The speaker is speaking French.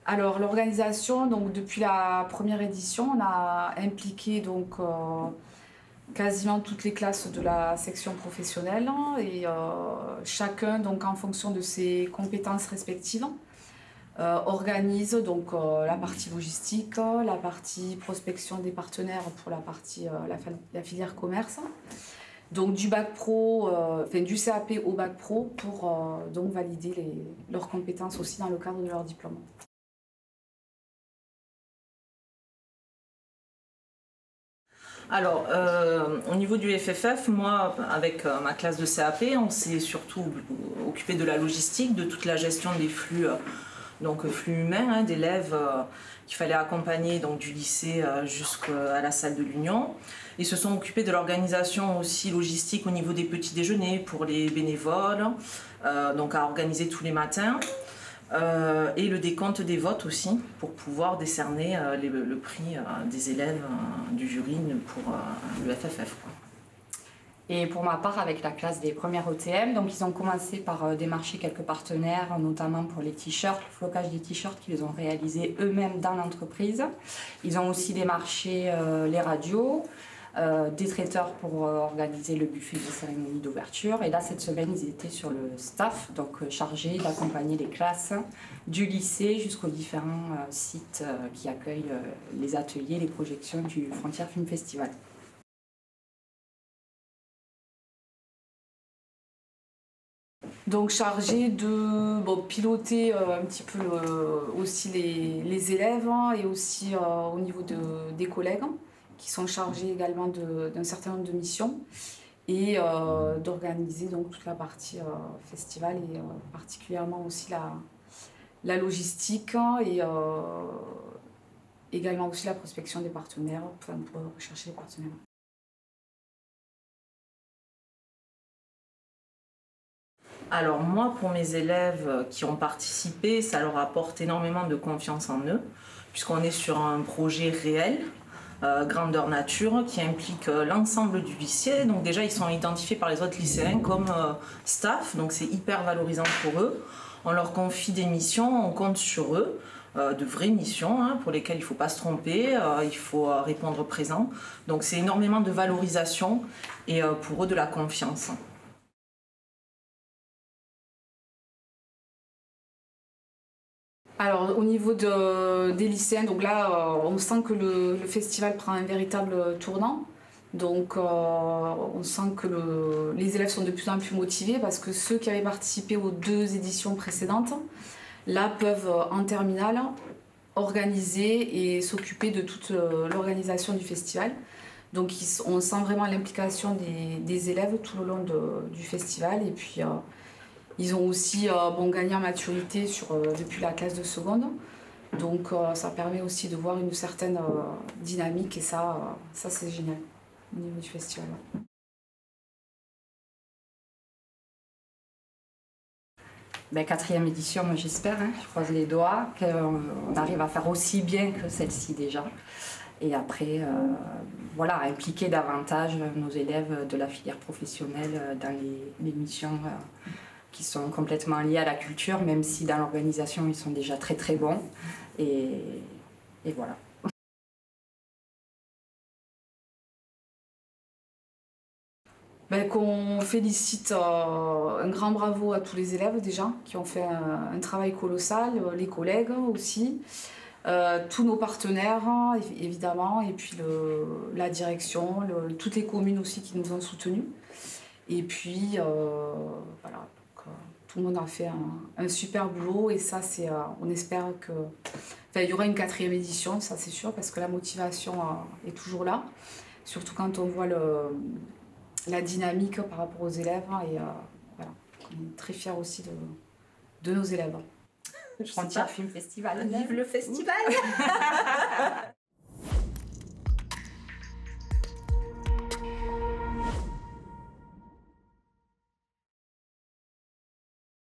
Alors l'organisation, donc depuis la première édition, on a impliqué donc quasiment toutes les classes de la section professionnelle et chacun donc en fonction de ses compétences respectives organise donc la partie logistique, la partie prospection des partenaires pour la partie la filière commerce. Donc du bac pro, du CAP au bac pro pour donc valider leurs compétences aussi dans le cadre de leur diplôme. Alors, au niveau du FFF, moi, avec ma classe de CAP, on s'est surtout occupé de la logistique, de toute la gestion des flux, donc flux humains, d'élèves qu'il fallait accompagner donc, du lycée jusqu'à la salle de l'Union. Ils se sont occupés de l'organisation aussi logistique au niveau des petits déjeuners pour les bénévoles, donc à organiser tous les matins. Et le décompte des votes aussi pour pouvoir décerner le prix des élèves du jury pour le FFF. Quoi. Et pour ma part, avec la classe des premières ETM, donc ils ont commencé par démarcher quelques partenaires, notamment pour les t-shirts, le flocage des t-shirts qu'ils ont réalisé eux-mêmes dans l'entreprise. Ils ont aussi démarché les radios, des traiteurs pour organiser le buffet de cérémonie d'ouverture. Et là, cette semaine, ils étaient sur le staff, donc chargés d'accompagner les classes du lycée jusqu'aux différents sites qui accueillent les ateliers, les projections du Frontières Film Festival. Donc chargé de piloter un petit peu aussi les élèves et aussi au niveau des collègues qui sont chargés également d'un certain nombre de missions et d'organiser donc toute la partie festival et particulièrement aussi la logistique et également aussi la prospection des partenaires pour rechercher les partenaires. Alors moi, pour mes élèves qui ont participé, ça leur apporte énormément de confiance en eux, puisqu'on est sur un projet réel, grandeur nature, qui implique l'ensemble du lycée. Donc déjà, ils sont identifiés par les autres lycéens comme staff, donc c'est hyper valorisant pour eux. On leur confie des missions, on compte sur eux, de vraies missions pour lesquelles il ne faut pas se tromper, il faut répondre présent. Donc c'est énormément de valorisation et pour eux de la confiance. Alors au niveau des lycéens, donc là on sent que le festival prend un véritable tournant. Donc on sent que les élèves sont de plus en plus motivés parce que ceux qui avaient participé aux 2 éditions précédentes, là peuvent en terminale organiser et s'occuper de toute l'organisation du festival. Donc on sent vraiment l'implication des élèves tout le long du festival et puis ils ont aussi gagné en maturité depuis la classe de seconde. Donc ça permet aussi de voir une certaine dynamique et ça c'est génial au niveau du festival. Ben, 4e édition, moi j'espère, je croise les doigts, qu'on arrive à faire aussi bien que celle-ci déjà. Et après, voilà, impliquer davantage nos élèves de la filière professionnelle dans les missions qui sont complètement liées à la culture, même si dans l'organisation ils sont déjà très très bons. Et voilà. Qu'on félicite un grand bravo à tous les élèves déjà qui ont fait un travail colossal, les collègues aussi, tous nos partenaires évidemment et puis la direction, toutes les communes aussi qui nous ont soutenus. Et puis voilà, donc, tout le monde a fait un super boulot et ça c'est, on espère il y aura une 4e édition, ça c'est sûr, parce que la motivation est toujours là, surtout quand on voit la dynamique par rapport aux élèves et voilà, on est très fiers aussi de nos élèves. Frontières Film Festival. Vive le festival.